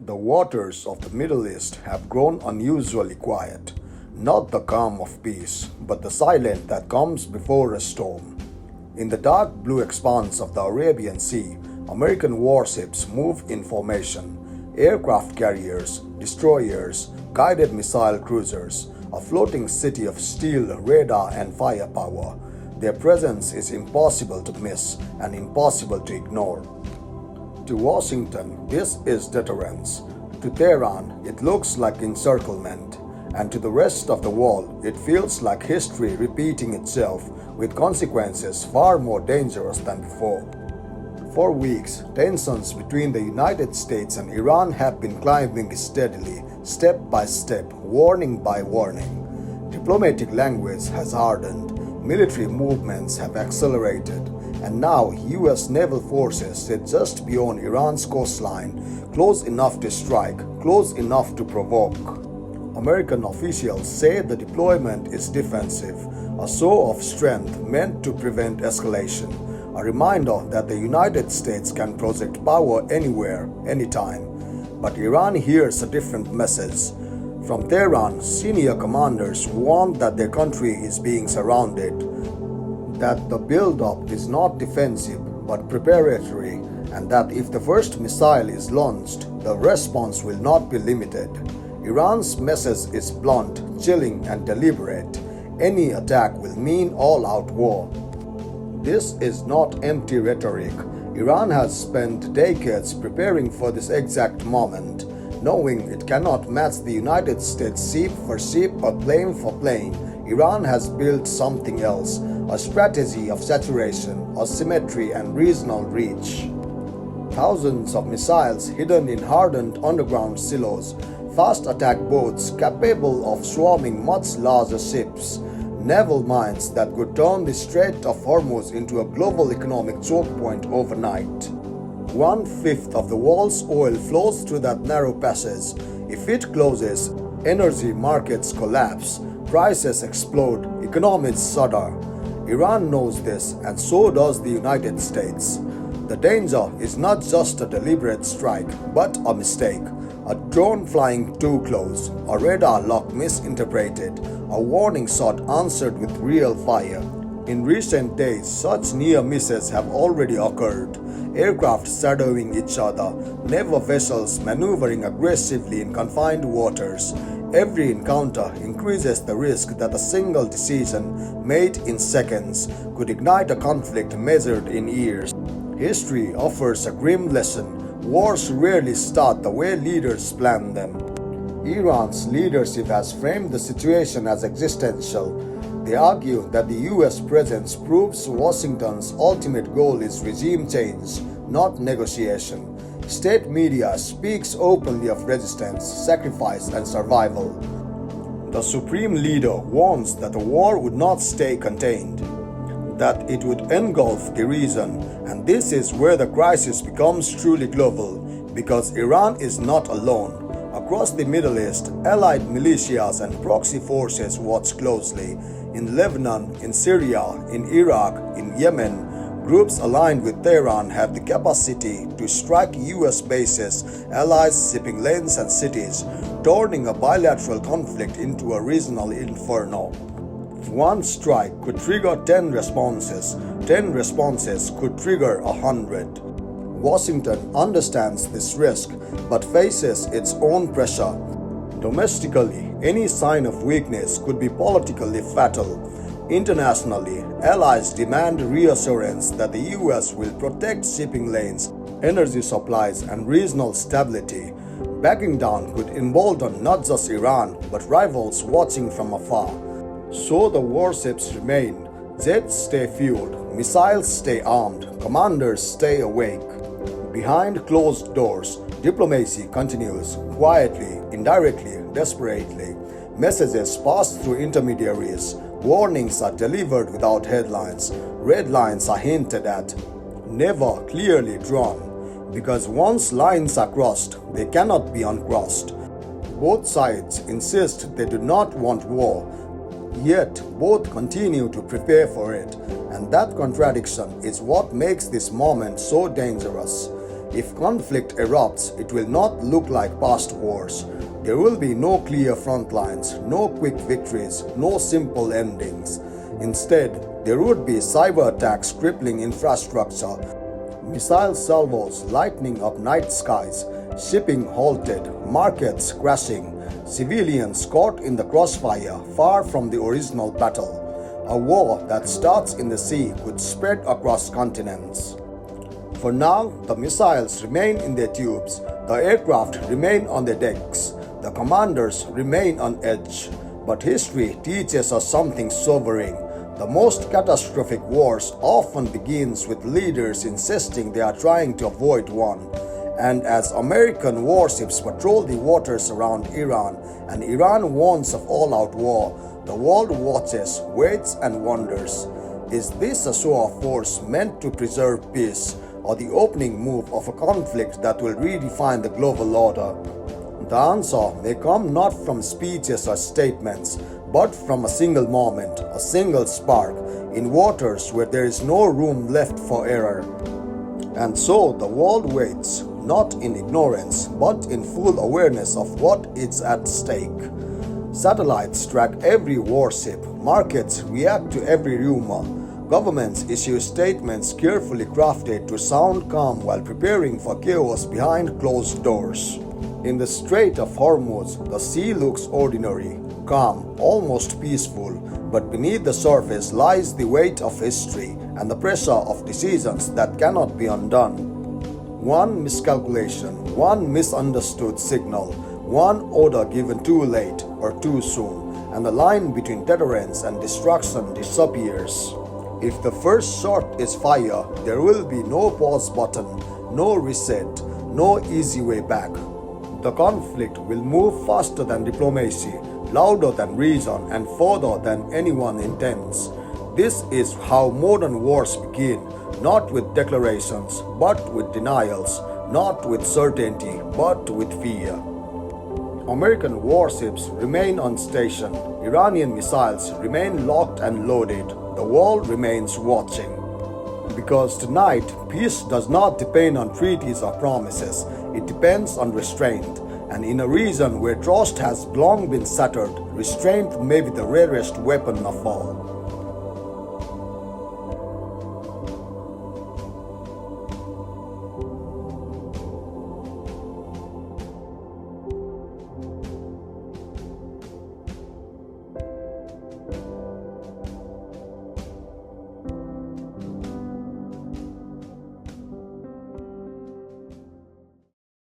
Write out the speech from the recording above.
The waters of the Middle East have grown unusually quiet, not the calm of peace, but the silence that comes before a storm. In the dark blue expanse of the Arabian Sea, American warships move in formation. Aircraft carriers, destroyers, guided missile cruisers, a floating city of steel, radar, and firepower. Their presence is impossible to miss and impossible to ignore. To Washington, this is deterrence. To Tehran, it looks like encirclement. And to the rest of the world, it feels like history repeating itself with consequences far more dangerous than before. For weeks, tensions between the United States and Iran have been climbing steadily, step by step, warning by warning. Diplomatic language has hardened, military movements have accelerated, and now US naval forces sit just beyond Iran's coastline, close enough to strike, close enough to provoke. American officials say the deployment is defensive, a show of strength meant to prevent escalation, a reminder that the United States can project power anywhere, anytime. But Iran hears a different message. From Tehran, senior commanders warn that their country is being surrounded, that the buildup is not defensive but preparatory, and that if the first missile is launched, the response will not be limited. Iran's message is blunt, chilling, and deliberate. Any attack will mean all-out war. This is not empty rhetoric. Iran has spent decades preparing for this exact moment, knowing it cannot match the United States ship for ship or plane for plane. Iran has built something else, a strategy of saturation, asymmetry, and regional reach. Thousands of missiles hidden in hardened underground silos, fast attack boats capable of swarming much larger ships, naval mines that could turn the Strait of Hormuz into a global economic choke point overnight. 1/5 of the world's oil flows through that narrow passage. If it closes, energy markets collapse, prices explode, economies shudder. Iran knows this, and so does the United States. The danger is not just a deliberate strike, but a mistake. A drone flying too close, a radar lock misinterpreted, a warning shot answered with real fire. In recent days, such near misses have already occurred. Aircraft shadowing each other, naval vessels maneuvering aggressively in confined waters. Every encounter increases the risk that a single decision made in seconds could ignite a conflict measured in years. History offers a grim lesson. Wars rarely start the way leaders plan them. Iran's leadership has framed the situation as existential. They argue that the US presence proves Washington's ultimate goal is regime change, not negotiation. State media speaks openly of resistance, sacrifice, and survival. The supreme leader warns that the war would not stay contained, that it would engulf the region, and this is where the crisis becomes truly global, because Iran is not alone. Across the Middle East, allied militias and proxy forces watch closely. In Lebanon, in Syria, in Iraq, in Yemen, groups aligned with Tehran have the capacity to strike US bases, allies, shipping lanes, and cities, turning a bilateral conflict into a regional inferno. One strike could trigger 10 responses. 10 responses could trigger 100. Washington understands this risk, but faces its own pressure. Domestically, any sign of weakness could be politically fatal. Internationally, allies demand reassurance that the US will protect shipping lanes, energy supplies, and regional stability. Backing down could embolden not just Iran, but rivals watching from afar. So the warships remain. Jets stay fueled, missiles stay armed, commanders stay awake. Behind closed doors, diplomacy continues, quietly, indirectly, desperately. Messages pass through intermediaries. Warnings are delivered without headlines. Red lines are hinted at, never clearly drawn. Because once lines are crossed, they cannot be uncrossed. Both sides insist they do not want war. Yet both continue to prepare for it, and that contradiction is what makes this moment so dangerous. If conflict erupts, it will not look like past wars. There will be no clear front lines, no quick victories, no simple endings. Instead, there would be cyber attacks crippling infrastructure, missile salvos lighting up night skies, shipping halted, markets crashing, civilians caught in the crossfire far from the original battle. A war that starts in the sea could spread across continents. For now, the missiles remain in their tubes, the aircraft remain on their decks, the commanders remain on edge. But history teaches us something sobering. The most catastrophic wars often begins with leaders insisting they are trying to avoid one. And as American warships patrol the waters around Iran and Iran warns of all-out war, the world watches, waits and wonders. Is this a show of force meant to preserve peace, or the opening move of a conflict that will redefine the global order? The answer may come not from speeches or statements, but from a single moment, a single spark, in waters where there is no room left for error. And so the world waits, not in ignorance, but in full awareness of what is at stake. Satellites track every warship, markets react to every rumor, governments issue statements carefully crafted to sound calm while preparing for chaos behind closed doors. In the Strait of Hormuz, the sea looks ordinary, calm, almost peaceful, but beneath the surface lies the weight of history and the pressure of decisions that cannot be undone. One miscalculation, one misunderstood signal, one order given too late or too soon, and the line between deterrence and destruction disappears. If the first shot is fire, there will be no pause button, no reset, no easy way back. The conflict will move faster than diplomacy, louder than reason, and further than anyone intends. This is how modern wars begin, not with declarations, but with denials, not with certainty, but with fear. American warships remain on station, Iranian missiles remain locked and loaded, the world remains watching. Because tonight, peace does not depend on treaties or promises, it depends on restraint. And in a region where trust has long been shattered, restraint may be the rarest weapon of all.